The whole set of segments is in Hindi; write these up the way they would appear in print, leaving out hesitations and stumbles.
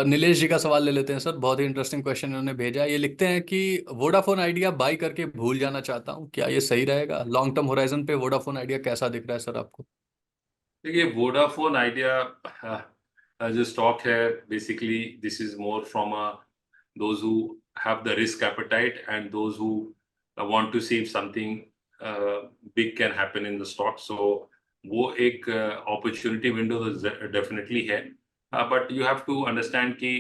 नीलेश जी का सवाल ले लेते हैं सर। बहुत ही इंटरेस्टिंग क्वेश्चन इन्होंने भेजा है। ये लिखते हैं कि वोडाफोन आइडिया बाई करके भूल जाना चाहता हूँ, क्या ये सही रहेगा? लॉन्ग टर्म होराइजन पे वोडाफोन आइडिया कैसा दिख रहा है सर आपको? देखिए, वोडाफोन आइडिया जो स्टॉक है, basically this is more from those who have the risk appetite and those who want to see something big can happen in the stock. So वो एक अपॉर्चुनिटी विंडो डेफिनेटली है, but you have to understand कि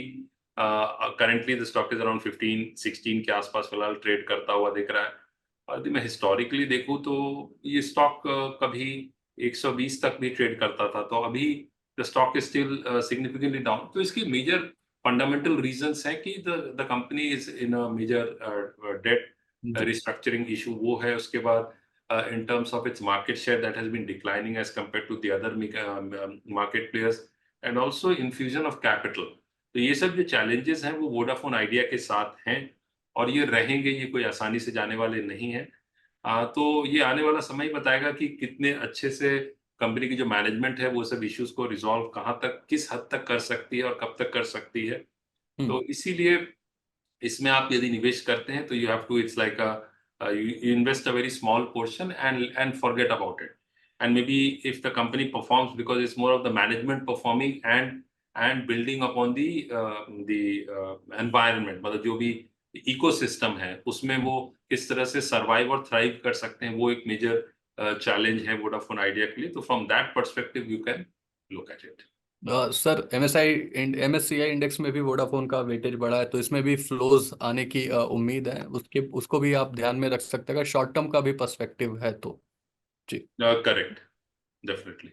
currently the stock is around 15-16 के आसपास फिलहाल ट्रेड करता हुआ दिख रहा है। और यदि मैं हिस्टोरिकली देखूं तो ये स्टॉक कभी 120 तक भी ट्रेड करता था, तो अभी the stock is still significantly down. तो इसकी मेजर फंडामेंटल रीजंस है कि the company is in a major debt जी। रिस्ट्रक्चरिंग इशू, वो है। उसके बाद in terms of its market share that has been declining as compared to the other market players, and also infusion of capital। तो ये सब जो challenges हैं वो वोडाफोन आइडिया के साथ हैं, और ये रहेंगे, ये कोई आसानी से जाने वाले नहीं हैं। तो ये आने वाला समय ही बताएगा कि कितने अच्छे से कंपनी की जो मैनेजमेंट है वो सब इश्यूज को रिजॉल्व कहाँ तक, किस हद तक कर सकती है और कब तक कर सकती है। हम्म। तो इसीलिए इसमें आप यदि निवेश करते हैं तो you have to, it's like you invest a very small portion and forget about it, and maybe if the company performs, because it's more of the management performing and building upon the environment, मतलब जो भी इकोसिस्टम है उसमें वो किस तरह से सर्वाइव और थ्राइव कर सकते हैं, वो एक मेजर चैलेंज है वोडाफोन आइडिया के लिए। तो from that perspective you can look at it. Sir MSCI index में भी वोडाफोन का वेटेज बढ़ा है, तो इसमें भी फ्लोज आने की उम्मीद है। उसको भी आप ध्यान में रख सकते हैं, अगर शॉर्ट टर्म का भी पर्सपेक्टिव है तो। जी। Correct, definitely.